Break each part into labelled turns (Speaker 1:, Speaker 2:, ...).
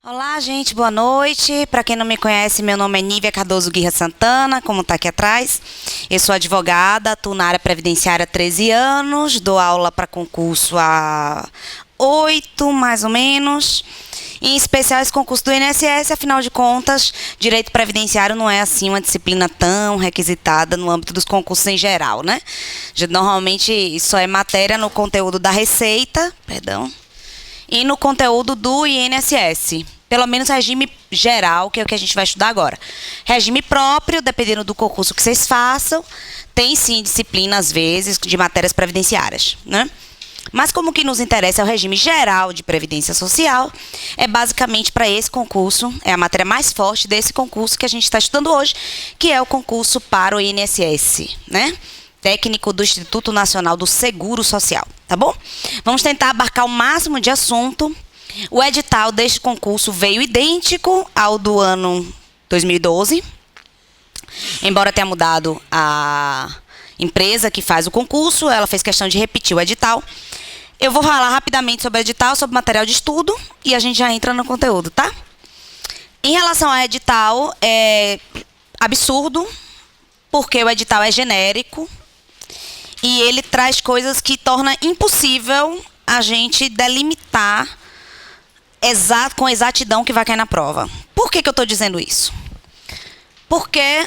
Speaker 1: Olá, gente, boa noite. Para quem não me conhece, meu nome é Nívia Cardoso Guirra Santana, como está aqui atrás. Eu sou advogada, atuo na área previdenciária há 13 anos, dou aula para concurso há 8, mais ou menos. Em especial esse concurso do INSS, afinal de contas, direito previdenciário não é assim uma disciplina tão requisitada no âmbito dos concursos em geral, né? Normalmente isso é matéria no conteúdo da Receita, e no conteúdo do INSS. Pelo menos regime geral, que é o que a gente vai estudar agora. Regime próprio, dependendo do concurso que vocês façam, tem sim disciplina, às vezes, de matérias previdenciárias, né? Mas como o que nos interessa é o regime geral de previdência social, é basicamente para esse concurso, é a matéria mais forte desse concurso que a gente está estudando hoje, que é o concurso para o INSS, né? Técnico do Instituto Nacional do Seguro Social, tá bom? Vamos tentar abarcar o máximo de assunto. O edital deste concurso veio idêntico ao do ano 2012, embora tenha mudado a empresa que faz o concurso, ela fez questão de repetir o edital. Eu vou falar rapidamente sobre o edital, sobre material de estudo, e a gente já entra no conteúdo, tá? Em relação ao edital, é absurdo, porque o edital é genérico, e ele traz coisas que torna impossível a gente delimitar com exatidão que vai cair na prova. Por que eu estou dizendo isso? Porque,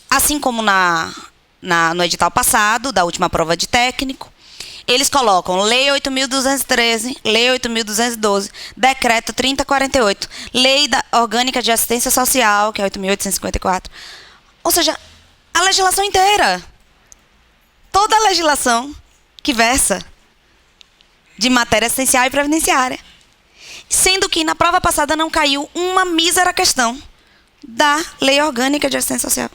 Speaker 1: assim como no edital passado, da última prova de técnico, eles colocam Lei 8.213, Lei 8.212, Decreto 3048, Lei Orgânica de Assistência Social, que é 8.854. Ou seja, a legislação inteira. Toda a legislação que versa de matéria essencial e previdenciária. Sendo que na prova passada não caiu uma mísera questão da Lei Orgânica de Assistência Social.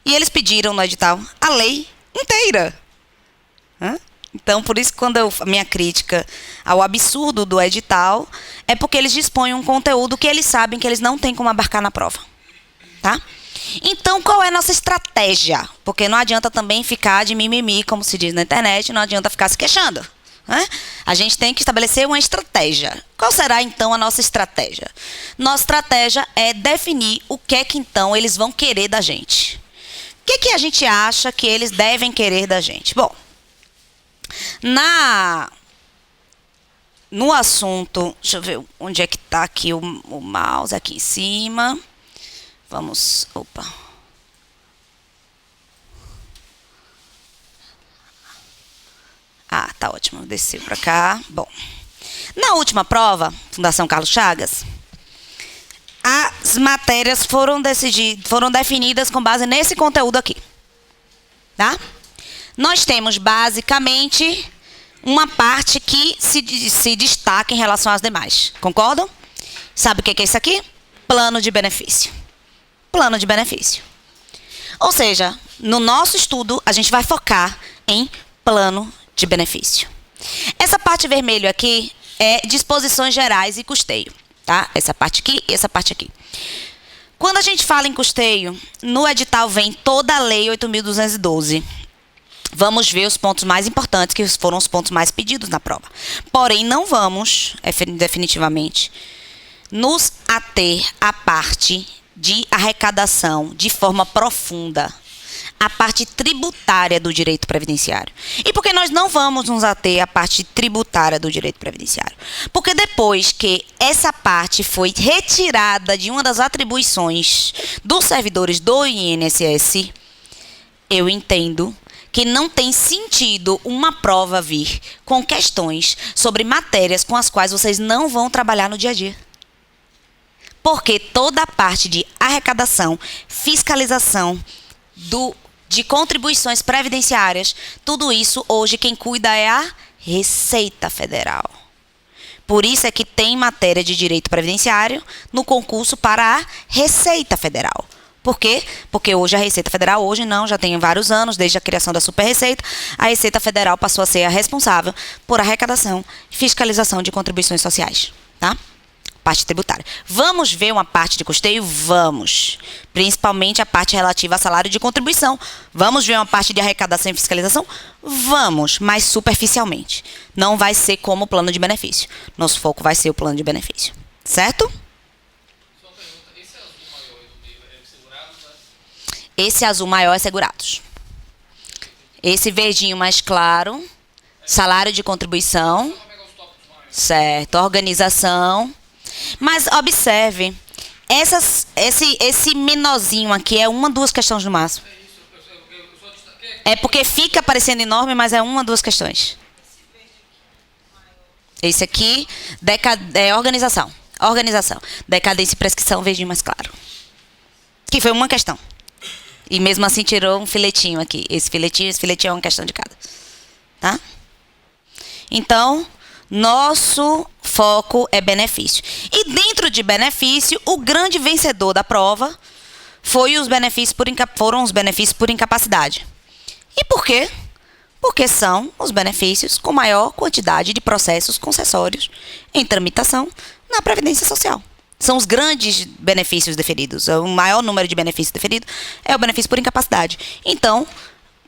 Speaker 1: E eles pediram no edital a lei inteira. Então, por isso, quando a minha crítica ao absurdo do edital, é porque eles dispõem um conteúdo que eles sabem que eles não têm como abarcar na prova. Tá? Então, qual é a nossa estratégia? Porque não adianta também ficar de mimimi, como se diz na internet, não adianta ficar se queixando. A gente tem que estabelecer uma estratégia. Qual será, então, a nossa estratégia? Nossa estratégia é definir o que é que, então, eles vão querer da gente. O que é que a gente acha que eles devem querer da gente? Bom, no assunto, deixa eu ver onde é que está aqui o mouse, aqui em cima. Vamos, opa. Ah, tá ótimo, desceu para cá. Bom, na última prova, Fundação Carlos Chagas, as matérias foram definidas com base nesse conteúdo aqui. Tá? Nós temos, basicamente, uma parte que se destaca em relação às demais. Concordam? Sabe o que é isso aqui? Plano de benefício. Plano de benefício. Ou seja, no nosso estudo, a gente vai focar em plano de benefício. Essa parte vermelha aqui é disposições gerais e custeio. Tá? Essa parte aqui e essa parte aqui. Quando a gente fala em custeio, no edital vem toda a Lei 8.212. Vamos ver os pontos mais importantes, que foram os pontos mais pedidos na prova. Porém, não vamos, definitivamente, nos ater à parte de arrecadação de forma profunda, a parte tributária do direito previdenciário. E por que nós não vamos nos ater à parte tributária do direito previdenciário? Porque depois que essa parte foi retirada de uma das atribuições dos servidores do INSS, eu entendo que não tem sentido uma prova vir com questões sobre matérias com as quais vocês não vão trabalhar no dia a dia. Porque toda a parte de arrecadação, fiscalização, de contribuições previdenciárias, tudo isso hoje quem cuida é a Receita Federal. Por isso é que tem matéria de direito previdenciário no concurso para a Receita Federal. Por quê? Porque hoje a Receita Federal, já tem vários anos, desde a criação da Super Receita, a Receita Federal passou a ser a responsável por arrecadação e fiscalização de contribuições sociais. Tá? Parte tributária. Vamos ver uma parte de custeio? Vamos. Principalmente a parte relativa a salário de contribuição. Vamos ver uma parte de arrecadação e fiscalização? Vamos, mas superficialmente. Não vai ser como o plano de benefício. Nosso foco vai ser o plano de benefício. Certo? Esse azul maior é segurados. Esse verdinho mais claro, salário de contribuição. Certo, organização. Mas observe, esse menorzinho aqui é uma, duas questões no máximo. É porque fica parecendo enorme, mas é uma, duas questões. Esse aqui, organização. Organização. Decadência e prescrição, verdinho mais claro. Que foi uma questão. E mesmo assim tirou um filetinho aqui. Esse filetinho é uma questão de cada. Tá? Então, nosso foco é benefício. E dentro de benefício, o grande vencedor da prova foram os benefícios por incapacidade. E por quê? Porque são os benefícios com maior quantidade de processos concessórios em tramitação na Previdência Social. São os grandes benefícios deferidos. O maior número de benefícios deferidos é o benefício por incapacidade. Então,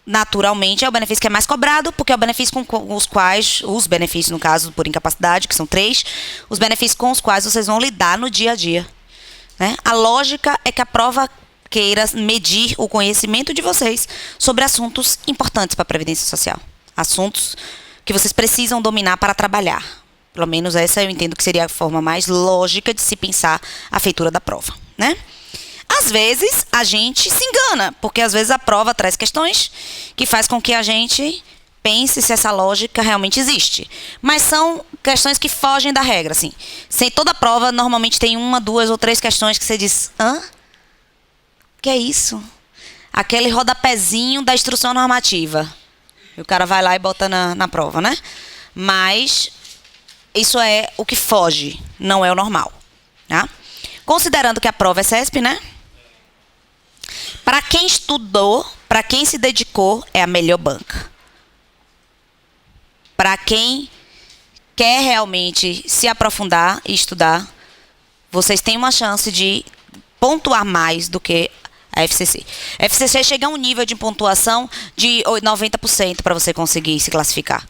Speaker 1: naturalmente, é o benefício que é mais cobrado, porque é o benefício com os quais, os benefícios, no caso, por incapacidade, que são 3, os benefícios com os quais vocês vão lidar no dia a dia. Né? A lógica é que a prova queira medir o conhecimento de vocês sobre assuntos importantes para a Previdência Social. Assuntos que vocês precisam dominar para trabalhar. Pelo menos essa eu entendo que seria a forma mais lógica de se pensar a feitura da prova. Né? Às vezes, a gente se engana, porque às vezes a prova traz questões que faz com que a gente pense se essa lógica realmente existe. Mas são questões que fogem da regra. Assim. Sem toda prova, normalmente tem uma, 2 ou 3 questões que você diz, hã? Que é isso? Aquele rodapézinho da instrução normativa. E o cara vai lá e bota na prova, né? Mas isso é o que foge, não é o normal. Tá? Considerando que a prova é CESP, né? Para quem estudou, para quem se dedicou, é a melhor banca. Para quem quer realmente se aprofundar e estudar, vocês têm uma chance de pontuar mais do que a FCC. A FCC chega a um nível de pontuação de 90% para você conseguir se classificar.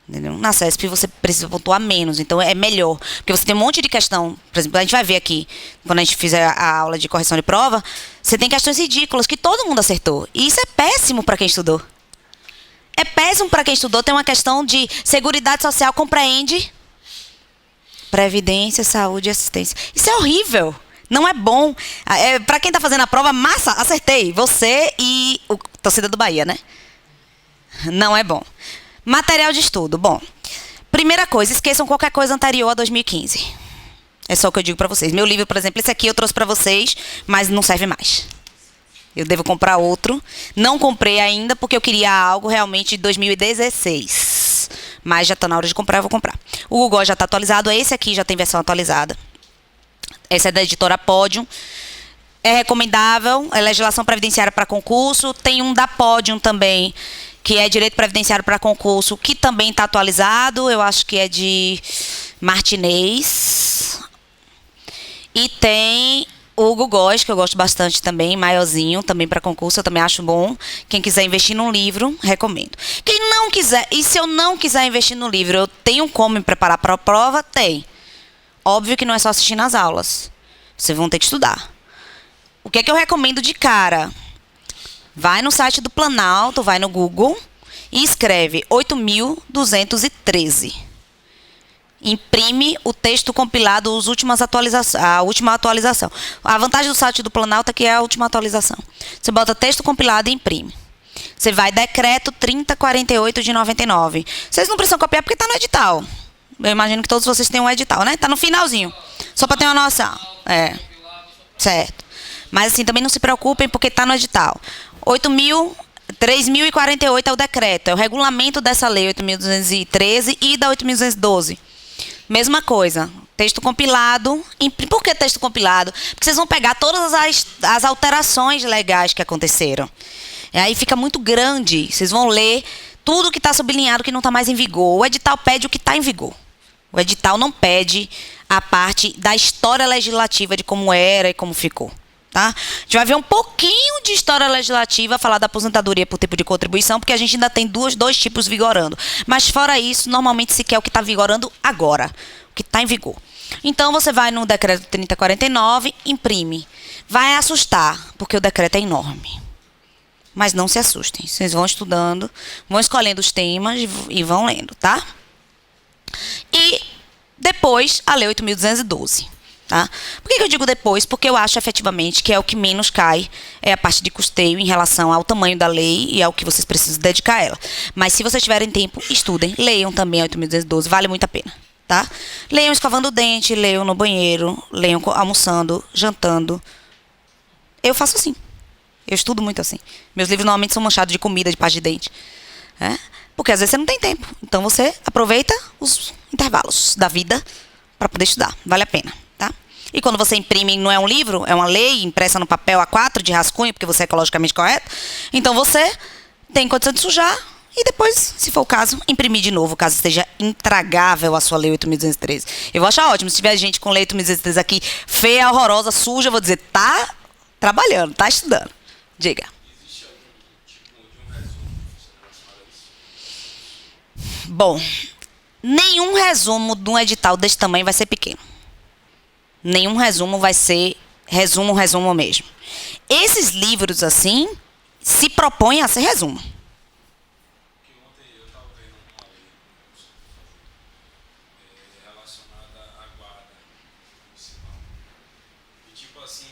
Speaker 1: Entendeu? Na CESP você precisa pontuar menos, então é melhor. Porque você tem um monte de questão, por exemplo, a gente vai ver aqui, quando a gente fizer a aula de correção de prova, você tem questões ridículas que todo mundo acertou. E isso é péssimo para quem estudou. É péssimo para quem estudou. Tem uma questão de Seguridade Social compreende Previdência, Saúde e Assistência. Isso é horrível. Não é bom. Para quem está fazendo a prova, massa, acertei. Você e o torcida do Bahia, né? Não é bom. Material de estudo. Bom, primeira coisa, esqueçam qualquer coisa anterior a 2015. É só o que eu digo para vocês. Meu livro, por exemplo, esse aqui eu trouxe para vocês, mas não serve mais. Eu devo comprar outro. Não comprei ainda porque eu queria algo realmente de 2016. Mas já está na hora de comprar, eu vou comprar. O Google já está atualizado. Esse aqui já tem versão atualizada. Essa é da editora Podium. É recomendável. É legislação previdenciária para concurso. Tem um da Podium também, que é direito previdenciário para concurso, que também está atualizado. Eu acho que é de Martinez. E tem o Hugo Góes, que eu gosto bastante também, maiorzinho, também para concurso, eu também acho bom. Quem quiser investir num livro, recomendo. Quem não quiser, e se eu não quiser investir no livro, eu tenho como me preparar para a prova? Tem. Óbvio que não é só assistir nas aulas. Vocês vão ter que estudar. O que é que eu recomendo de cara? Vai no site do Planalto, vai no Google e escreve 8.213. Imprime o texto compilado, a última atualização. A vantagem do site do Planalto é que é a última atualização. Você bota texto compilado e imprime. Você vai decreto 3048 de 99. Vocês não precisam copiar porque está no edital. Eu imagino que todos vocês têm um edital, né? Está no finalzinho. Só para ter uma noção. Certo. Mas assim, também não se preocupem porque está no edital. 3.048 é o decreto. É o regulamento dessa lei 8.213 e da 8.212. Mesma coisa. Texto compilado. Por que texto compilado? Porque vocês vão pegar todas as alterações legais que aconteceram. E aí fica muito grande. Vocês vão ler tudo que está sublinhado que não está mais em vigor. O edital pede o que está em vigor. O edital não pede a parte da história legislativa de como era e como ficou. Tá? A gente vai ver um pouquinho de história legislativa, falar da aposentadoria por tipo de contribuição, porque a gente ainda tem dois tipos vigorando. Mas fora isso, normalmente se quer o que está vigorando agora, o que está em vigor. Então você vai no decreto 3049, imprime. Vai assustar, porque o decreto é enorme. mas não se assustem. Vocês vão estudando, vão escolhendo os temas e vão lendo, tá? E depois a Lei 8.212. Tá? Por que eu digo depois? Porque eu acho efetivamente que é o que menos cai, é a parte de custeio em relação ao tamanho da lei e ao que vocês precisam dedicar a ela. Mas se vocês tiverem tempo, estudem, leiam também a 8.212, vale muito a pena. Tá? Leiam escovando o dente, leiam no banheiro, leiam almoçando, jantando. Eu faço assim. Eu estudo muito assim. Meus livros normalmente são manchados de comida, de pasta de dente. Porque às vezes você não tem tempo. Então você aproveita os intervalos da vida para poder estudar. Vale a pena. Tá? E quando você imprime, não é um livro, é uma lei impressa no papel A4 de rascunho, porque você é ecologicamente correto. Então você tem condição de sujar e depois, se for o caso, imprimir de novo, caso esteja intragável a sua Lei 8.213. Eu vou achar ótimo. Se tiver gente com Lei 8.213 aqui, feia, horrorosa, suja, eu vou dizer, tá trabalhando, tá estudando. Diga.
Speaker 2: Existe algum tipo de um resumo relacionado a isso?
Speaker 1: Bom, nenhum resumo de um edital desse tamanho vai ser pequeno. Nenhum resumo vai ser resumo mesmo. Esses livros, assim, se propõem a ser resumo.
Speaker 2: Porque ontem eu estava vendo uma lei relacionada à guarda municipal. E tipo assim,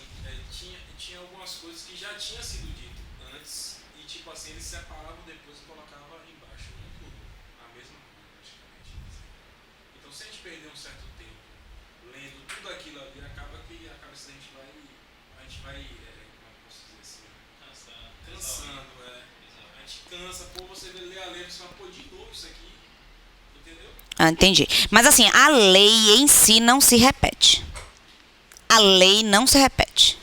Speaker 2: tinha algumas coisas que já tinha sido dito antes e tipo assim, eles separavam depois e colocavam embaixo, né, tudo, a mesma coisa praticamente. Então se a gente perder um certo tempo lendo tudo aquilo ali, acaba que a cabeça da gente vai, como é que eu posso dizer assim, cansando, a gente cansa, pô, você lê a lei, você fala, pô, de novo isso aqui, entendeu?
Speaker 1: Ah, entendi. Mas assim, a lei em si não se repete. A lei não se repete.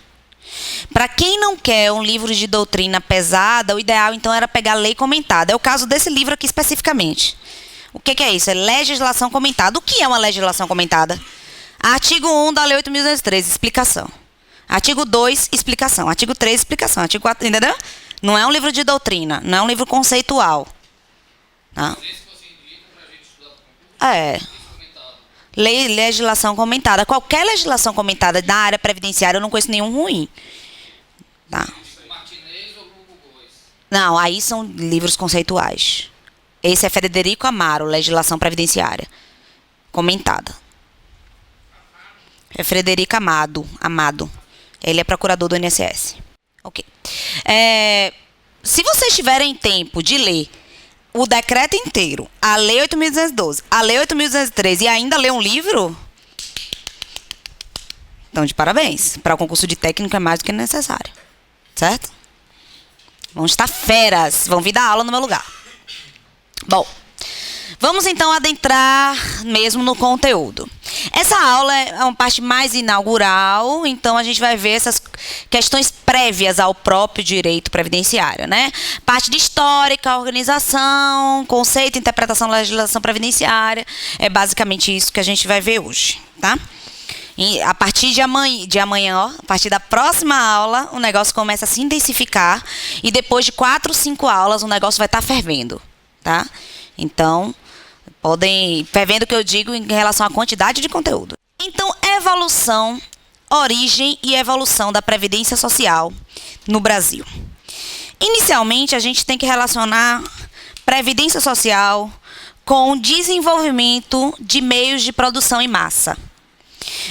Speaker 1: Para quem não quer um livro de doutrina pesada, o ideal então era pegar a lei comentada. É o caso desse livro aqui especificamente. O que é isso? É legislação comentada. O que é uma legislação comentada? Artigo 1 da Lei 8.213, explicação. Artigo 2, explicação. Artigo 3, explicação. Artigo 4, entendeu? Não é um livro de doutrina, não é um livro conceitual. Tá? Legislação comentada. Qualquer legislação comentada na área previdenciária, eu não conheço nenhum ruim. Tá? Não, aí são livros conceituais. Esse é Frederico Amaro, Legislação Previdenciária. Comentada. É Frederico Amado. Ele é procurador do INSS. Ok. Se vocês tiverem tempo de ler o decreto inteiro, a Lei 8.212, a Lei 8.213 e ainda ler um livro, então de parabéns. Para o concurso de técnico é mais do que necessário. Certo? Vão estar feras. Vão vir dar aula no meu lugar. Bom, vamos então adentrar mesmo no conteúdo. Essa aula é uma parte mais inaugural, então a gente vai ver essas questões prévias ao próprio direito previdenciário, né? Parte de histórica, organização, conceito, interpretação da legislação previdenciária, é basicamente isso que a gente vai ver hoje, tá? E a partir de amanhã, a partir da próxima aula, o negócio começa a se intensificar e depois de 4, 5 aulas o negócio vai estar fervendo. Tá? Então, podem fervendo o que eu digo em relação à quantidade de conteúdo. Então, evolução, origem e evolução da Previdência Social no Brasil. Inicialmente, a gente tem que relacionar Previdência Social com o desenvolvimento de meios de produção em massa.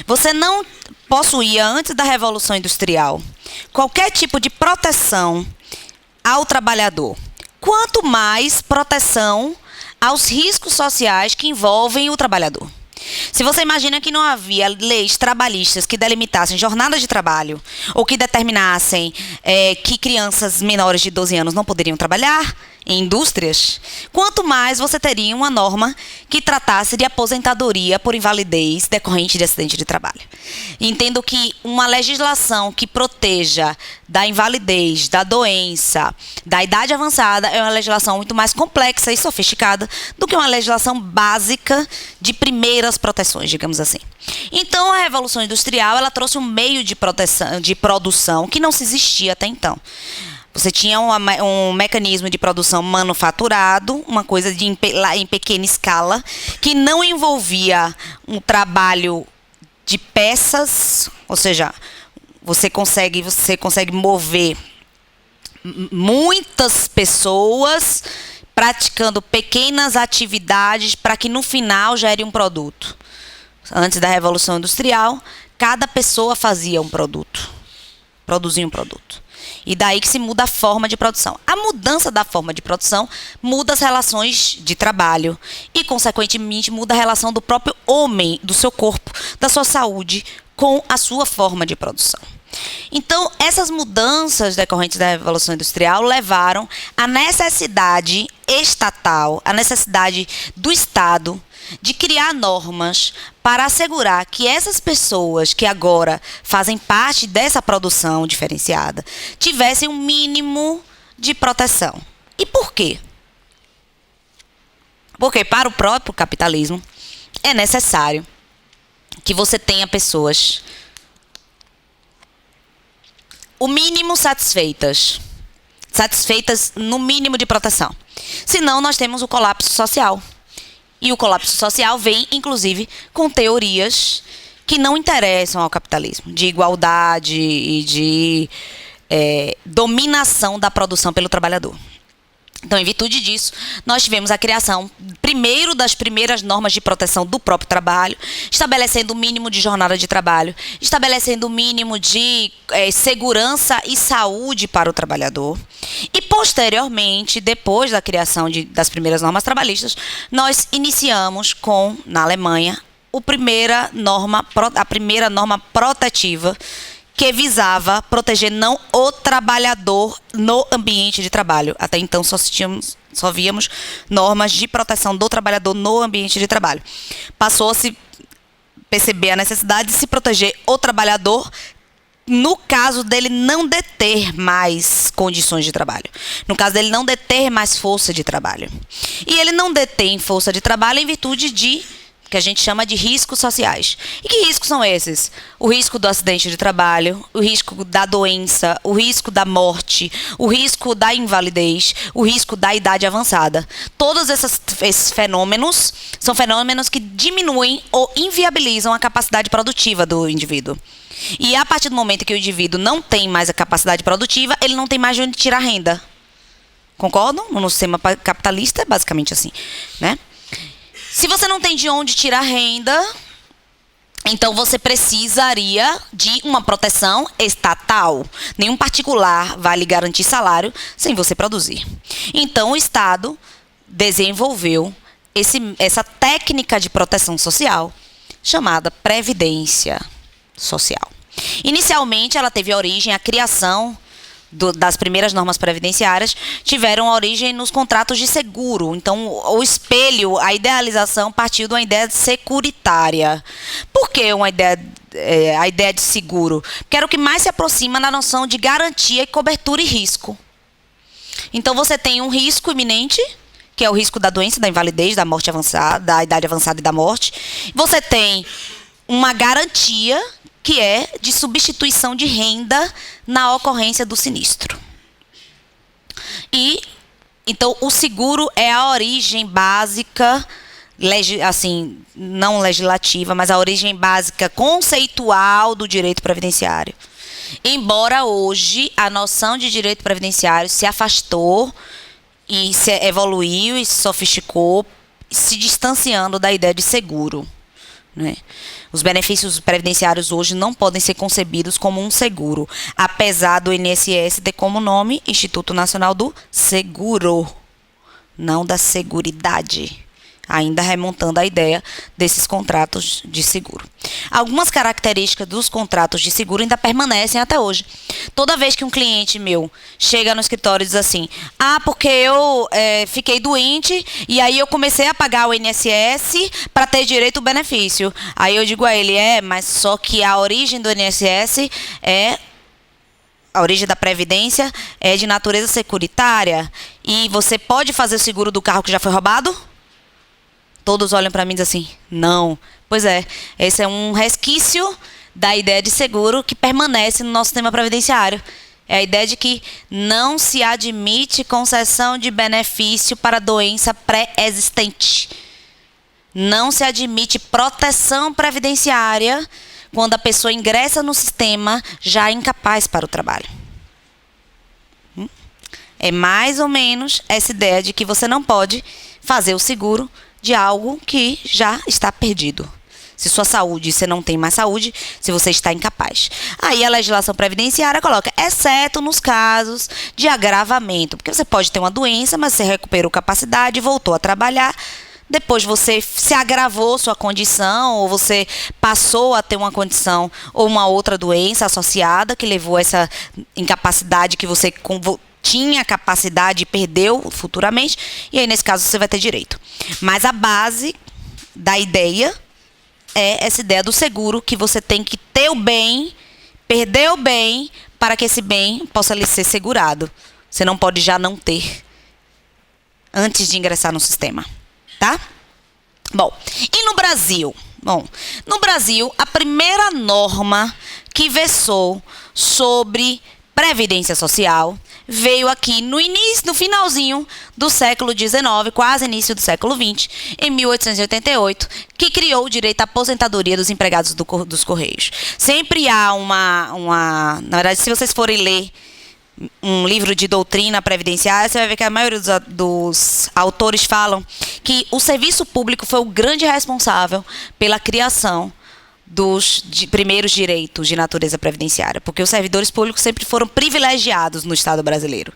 Speaker 1: Você não possuía, antes da Revolução Industrial, qualquer tipo de proteção ao trabalhador. Quanto mais proteção aos riscos sociais que envolvem o trabalhador. Se você imagina que não havia leis trabalhistas que delimitassem jornadas de trabalho ou que determinassem que crianças menores de 12 anos não poderiam trabalhar em indústrias, quanto mais você teria uma norma que tratasse de aposentadoria por invalidez decorrente de acidente de trabalho. Entendo que uma legislação que proteja da invalidez, da doença, da idade avançada é uma legislação muito mais complexa e sofisticada do que uma legislação básica de primeiras proteções, digamos assim. Então, a Revolução Industrial ela trouxe um meio de produção que não se existia até então. Você tinha um mecanismo de produção manufaturado, uma coisa em pequena escala, que não envolvia um trabalho de peças, ou seja, você consegue mover muitas pessoas praticando pequenas atividades para que no final gere um produto. Antes da Revolução Industrial, cada pessoa fazia um produto, produzia um produto. E daí que se muda a forma de produção. A mudança da forma de produção muda as relações de trabalho e, consequentemente, muda a relação do próprio homem, do seu corpo, da sua saúde, com a sua forma de produção. Então, essas mudanças decorrentes da Revolução Industrial levaram à necessidade estatal, à necessidade do Estado de criar normas para assegurar que essas pessoas que agora fazem parte dessa produção diferenciada tivessem um mínimo de proteção. E por quê? Porque para o próprio capitalismo é necessário que você tenha pessoas o mínimo satisfeitas no mínimo de proteção. Senão nós temos o colapso social. E o colapso social vem, inclusive, com teorias que não interessam ao capitalismo, de igualdade e de dominação da produção pelo trabalhador. Então, em virtude disso, nós tivemos a criação, primeiro, das primeiras normas de proteção do próprio trabalho, estabelecendo o mínimo de jornada de trabalho, estabelecendo o mínimo de segurança e saúde para o trabalhador. E, posteriormente, depois da criação das primeiras normas trabalhistas, nós iniciamos na Alemanha, a primeira norma protetiva, que visava proteger não o trabalhador no ambiente de trabalho. Até então só víamos normas de proteção do trabalhador no ambiente de trabalho. Passou a se perceber a necessidade de se proteger o trabalhador no caso dele não deter mais condições de trabalho. No caso dele não deter mais força de trabalho. E ele não detém força de trabalho em virtude que a gente chama de riscos sociais. E que riscos são esses? O risco do acidente de trabalho, o risco da doença, o risco da morte, o risco da invalidez, o risco da idade avançada. Todos esses fenômenos são fenômenos que diminuem ou inviabilizam a capacidade produtiva do indivíduo. E a partir do momento que o indivíduo não tem mais a capacidade produtiva, ele não tem mais de onde tirar renda. Concordam? No sistema capitalista é basicamente assim, né? Se você não tem de onde tirar renda, então você precisaria de uma proteção estatal. Nenhum particular vai lhe garantir salário sem você produzir. Então o Estado desenvolveu essa técnica de proteção social chamada Previdência Social. Inicialmente ela teve origem, a criação das primeiras normas previdenciárias tiveram origem nos contratos de seguro. Então, o espelho, a idealização partiu de uma ideia securitária. Por que a ideia de seguro? Porque era o que mais se aproxima da noção de garantia, cobertura e risco. Então, você tem um risco iminente, que é o risco da doença, da invalidez, da morte avançada, da idade avançada e da morte. Você tem uma garantia, que é de substituição de renda na ocorrência do sinistro. E, então, o seguro é a origem básica, assim, não legislativa, mas a origem básica conceitual do direito previdenciário. Embora hoje a noção de direito previdenciário se afastou e se evoluiu e se sofisticou, se distanciando da ideia de seguro, né? Os benefícios previdenciários hoje não podem ser concebidos como um seguro, apesar do INSS ter como nome Instituto Nacional do Seguro, não da Seguridade, ainda remontando a ideia desses contratos de seguro. Algumas características dos contratos de seguro ainda permanecem até hoje. Toda vez que um cliente meu chega no escritório e diz assim, porque eu fiquei doente e aí eu comecei a pagar o INSS para ter direito ao benefício. Aí eu digo a ele, mas só que a origem do INSS a origem da Previdência é de natureza securitária e você pode fazer o seguro do carro que já foi roubado? Todos olham para mim e dizem assim, não. Pois é, esse é um resquício da ideia de seguro que permanece no nosso sistema previdenciário. É a ideia de que não se admite concessão de benefício para doença pré-existente. Não se admite proteção previdenciária quando a pessoa ingressa no sistema já incapaz para o trabalho. É mais ou menos essa ideia de que você não pode fazer o seguro de algo que já está perdido. Se sua saúde, você não tem mais saúde, se você está incapaz. Aí a legislação previdenciária coloca, exceto nos casos de agravamento. Porque você pode ter uma doença, mas você recuperou capacidade, voltou a trabalhar. Depois você se agravou sua condição, ou você passou a ter uma condição ou uma outra doença associada que levou a essa incapacidade que você tinha capacidade e perdeu futuramente. E aí, nesse caso, você vai ter direito. Mas a base da ideia é essa ideia do seguro, que você tem que ter o bem, perder o bem, para que esse bem possa lhe ser segurado. Você não pode já não ter antes de ingressar no sistema, tá? Bom, e no Brasil? Bom, no Brasil, a primeira norma que versou sobre previdência social veio aqui no finalzinho do século XIX, quase início do século XX, em 1888, que criou o direito à aposentadoria dos empregados dos Correios. Sempre há na verdade, se vocês forem ler um livro de doutrina previdenciária, você vai ver que a maioria dos autores falam que o serviço público foi o grande responsável pela criação dos primeiros direitos de natureza previdenciária, porque os servidores públicos sempre foram privilegiados no Estado brasileiro.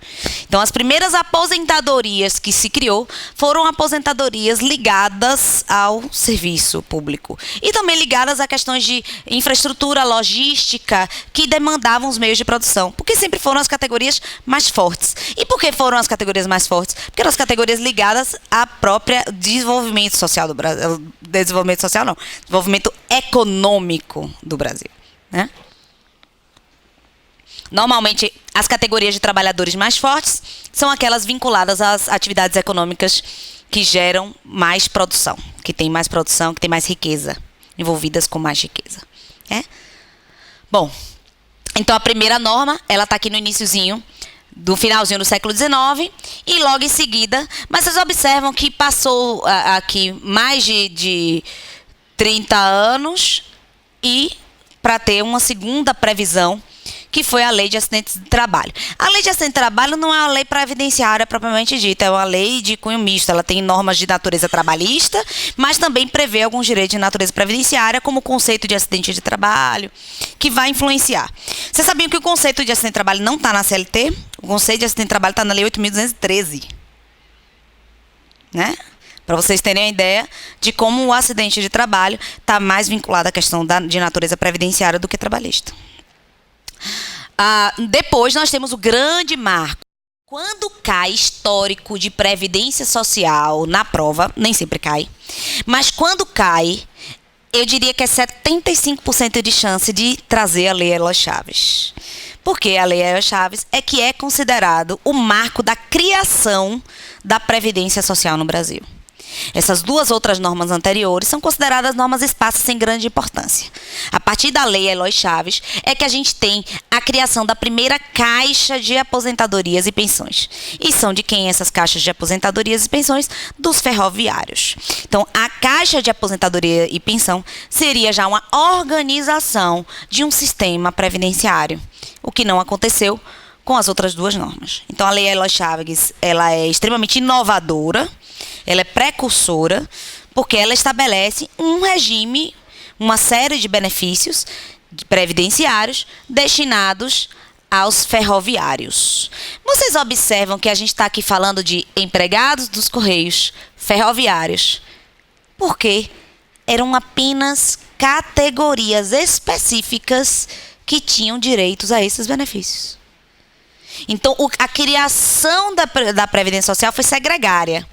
Speaker 1: Então, as primeiras aposentadorias que se criou foram aposentadorias ligadas ao serviço público e também ligadas a questões de infraestrutura, logística, que demandavam os meios de produção, porque sempre foram as categorias mais fortes. E por que foram as categorias mais fortes? Porque eram as categorias ligadas à própria desenvolvimento social do Brasil. Desenvolvimento social não, desenvolvimento econômico do Brasil, né? Normalmente, as categorias de trabalhadores mais fortes são aquelas vinculadas às atividades econômicas que geram mais produção, que tem mais produção, que tem mais riqueza, envolvidas com mais riqueza. Bom, então a primeira norma, ela está aqui no iniciozinho, do finalzinho do século XIX, e logo em seguida, mas vocês observam que passou aqui mais de 30 anos e para ter uma segunda previsão, que foi a Lei de Acidentes de Trabalho. A Lei de Acidentes de Trabalho não é uma lei previdenciária propriamente dita, é uma lei de cunho misto. Ela tem normas de natureza trabalhista, mas também prevê alguns direitos de natureza previdenciária, como o conceito de acidente de trabalho, que vai influenciar. Vocês sabiam que o conceito de acidente de trabalho não está na CLT? O conceito de acidente de trabalho está na Lei 8.213. Né? Para vocês terem a ideia de como o acidente de trabalho está mais vinculado à questão de natureza previdenciária do que trabalhista. Depois nós temos o grande marco. Quando cai histórico de previdência social na prova, nem sempre cai, mas quando cai, eu diria que é 75% de chance de trazer a Lei Eloy Chaves. Porque a Lei Eloy Chaves é que é considerado o marco da criação da previdência social no Brasil. Essas duas outras normas anteriores são consideradas normas esparsas sem grande importância. A partir da Lei Eloy Chaves é que a gente tem a criação da primeira caixa de aposentadorias e pensões. E são de quem essas caixas de aposentadorias e pensões? Dos ferroviários. Então, a caixa de aposentadoria e pensão seria já uma organização de um sistema previdenciário, o que não aconteceu com as outras duas normas. Então, a Lei Eloy Chaves, ela é extremamente inovadora, ela é precursora, porque ela estabelece um regime, uma série de benefícios previdenciários destinados aos ferroviários. Vocês observam que a gente está aqui falando de empregados dos Correios, ferroviários, porque eram apenas categorias específicas que tinham direitos a esses benefícios. Então, a criação da Previdência Social foi segregária.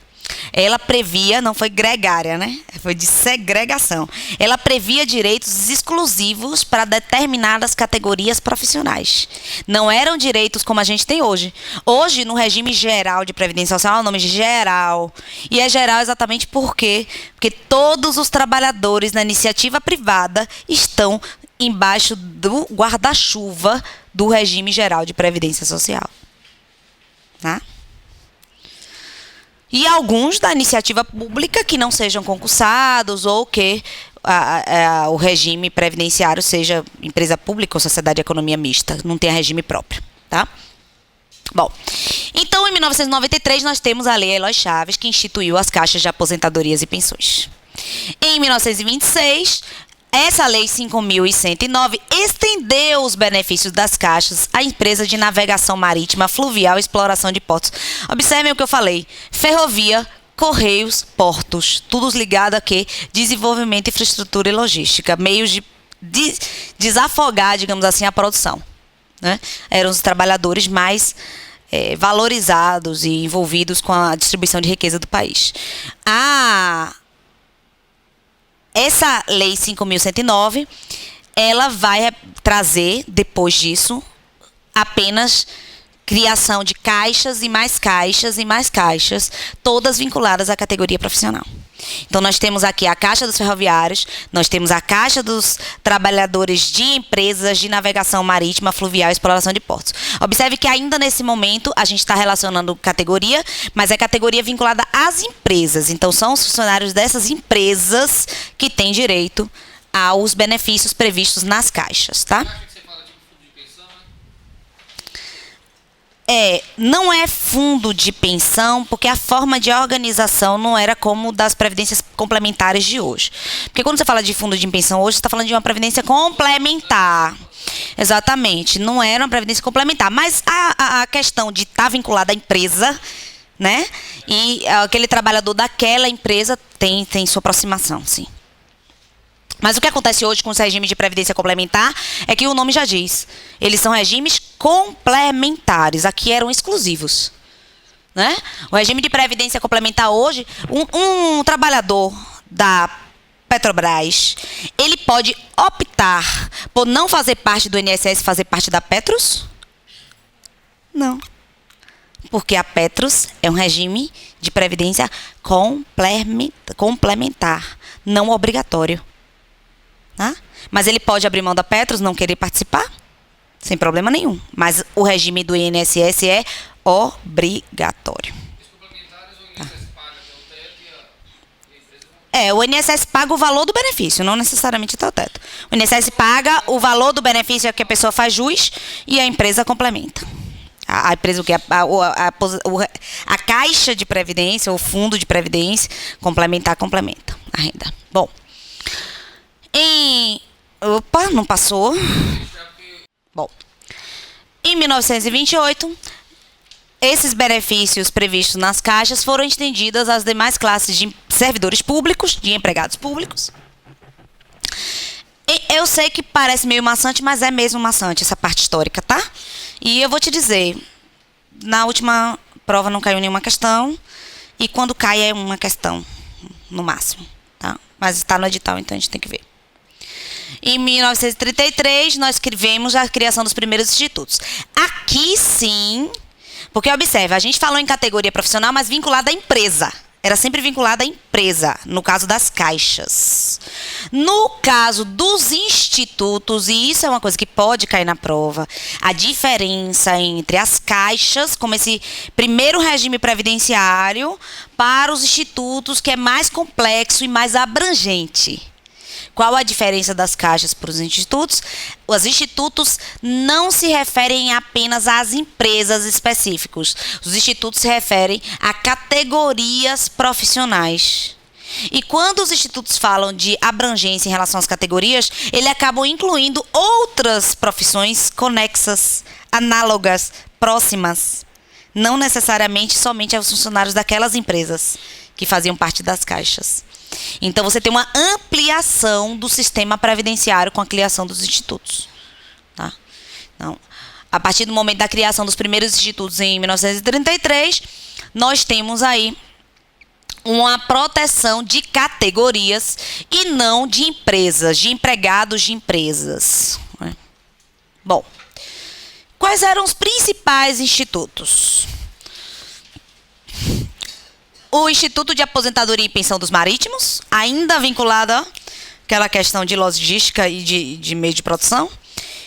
Speaker 1: Ela previa, não foi gregária, né? Foi de segregação. Ela previa direitos exclusivos para determinadas categorias profissionais. Não eram direitos como a gente tem hoje. Hoje, no regime geral de Previdência Social, é o nome geral. E é geral exatamente por quê? Porque todos os trabalhadores na iniciativa privada estão embaixo do guarda-chuva do regime geral de Previdência Social. Tá? E alguns da iniciativa pública que não sejam concursados ou que o regime previdenciário seja empresa pública ou sociedade de economia mista, não tenha regime próprio, tá? Bom, então em 1993, nós temos a Lei Eloy Chaves, que instituiu as caixas de aposentadorias e pensões. Em 1926, essa Lei 5.109 estendeu os benefícios das caixas à empresa de navegação marítima, fluvial e exploração de portos. Observem o que eu falei. Ferrovia, correios, portos, tudo ligado a quê? Desenvolvimento, infraestrutura e logística, meios de desafogar, digamos assim, a produção, né? Eram os trabalhadores mais valorizados e envolvidos com a distribuição de riqueza do país. Essa Lei 5.109, ela vai trazer, depois disso, apenas criação de caixas e mais caixas e mais caixas, todas vinculadas à categoria profissional. Então, nós temos aqui a Caixa dos Ferroviários, nós temos a Caixa dos Trabalhadores de Empresas de Navegação Marítima, Fluvial e Exploração de Portos. Observe que ainda nesse momento a gente está relacionando categoria, mas é categoria vinculada às empresas. Então, são os funcionários dessas empresas que têm direito aos benefícios previstos nas caixas, tá? Não é fundo de pensão, porque a forma de organização não era como das previdências complementares de hoje. Porque quando você fala de fundo de pensão hoje, você está falando de uma previdência complementar. Exatamente, não era uma previdência complementar. Mas a questão de estar vinculada à empresa, né? E aquele trabalhador daquela empresa tem sua aproximação, sim. Mas o que acontece hoje com os regimes de previdência complementar é que o nome já diz. Eles são regimes complementares. Aqui eram exclusivos, né? O regime de previdência complementar hoje, um trabalhador da Petrobras, ele pode optar por não fazer parte do INSS e fazer parte da Petros? Não. Porque a Petros é um regime de previdência complementar, não obrigatório. Tá? Mas ele pode abrir mão da Petros, não querer participar, sem problema nenhum. Mas o regime do INSS é obrigatório. Os complementares, o INSS paga até o teto e a empresa... o INSS paga o valor do benefício, não necessariamente até o teto. O INSS paga o valor do benefício que a pessoa faz jus e a empresa complementa. A empresa, a caixa de previdência, ou fundo de previdência, complementa a renda. Bom. Opa, não passou. Bom, em 1928, esses benefícios previstos nas caixas foram estendidos às demais classes de servidores públicos, de empregados públicos. E eu sei que parece meio maçante, mas é mesmo maçante essa parte histórica, tá? E eu vou te dizer, na última prova não caiu nenhuma questão, e quando cai é uma questão, no máximo, tá? Mas está no edital, então a gente tem que ver. Em 1933, nós vemos a criação dos primeiros institutos. Aqui, sim, porque observe, a gente falou em categoria profissional, mas vinculada à empresa. Era sempre vinculada à empresa, no caso das caixas. No caso dos institutos, e isso é uma coisa que pode cair na prova, a diferença entre as caixas, como esse primeiro regime previdenciário, para os institutos, que é mais complexo e mais abrangente. Qual a diferença das caixas para os institutos? Os institutos não se referem apenas às empresas específicas. Os institutos se referem a categorias profissionais. E quando os institutos falam de abrangência em relação às categorias, eles acabam incluindo outras profissões conexas, análogas, próximas. Não necessariamente somente aos funcionários daquelas empresas que faziam parte das caixas. Então, você tem uma ampliação do sistema previdenciário com a criação dos institutos. Tá? Então, a partir do momento da criação dos primeiros institutos em 1933, nós temos aí uma proteção de categorias e não de empresas, de empregados de empresas. Bom, quais eram os principais institutos? O Instituto de Aposentadoria e Pensão dos Marítimos, ainda vinculado àquela questão de logística e de meio de produção.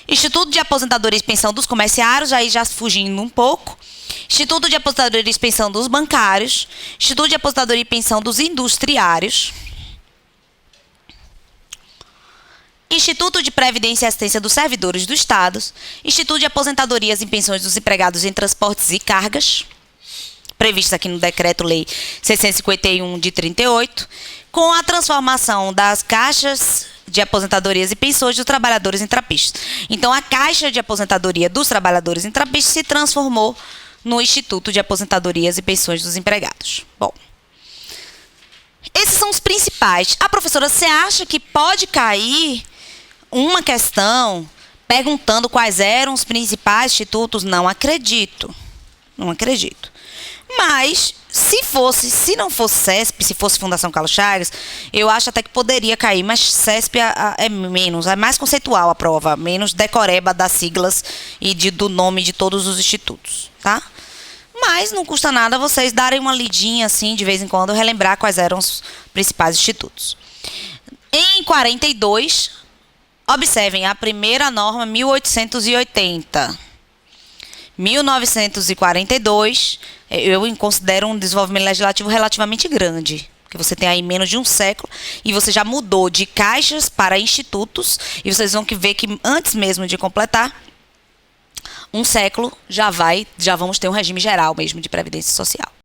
Speaker 1: Instituto de Aposentadoria e Pensão dos Comerciários, aí já fugindo um pouco. Instituto de Aposentadoria e Pensão dos Bancários. Instituto de Aposentadoria e Pensão dos Industriários. Instituto de Previdência e Assistência dos Servidores do Estado. Instituto de Aposentadorias e Pensões dos Empregados em Transportes e Cargas. previstos aqui no Decreto-Lei 651 de 38, com a transformação das caixas de aposentadorias e pensões dos trabalhadores em trapistas. Então, a Caixa de Aposentadoria dos Trabalhadores em Trapistas se transformou no Instituto de Aposentadorias e Pensões dos Empregados. Bom, esses são os principais. Professora, você acha que pode cair uma questão perguntando quais eram os principais institutos? Não acredito. Não acredito. Mas, se não fosse CESP, se fosse Fundação Carlos Chagas, eu acho até que poderia cair, mas CESP é menos, é mais conceitual a prova, menos decoreba das siglas e do nome de todos os institutos, tá? Mas não custa nada vocês darem uma lidinha assim, de vez em quando, relembrar quais eram os principais institutos. Em 42, observem a primeira norma, 1880. 1942, eu considero um desenvolvimento legislativo relativamente grande, porque você tem aí menos de um século e você já mudou de caixas para institutos, e vocês vão ver que antes mesmo de completar um século já vamos ter um regime geral mesmo de previdência social.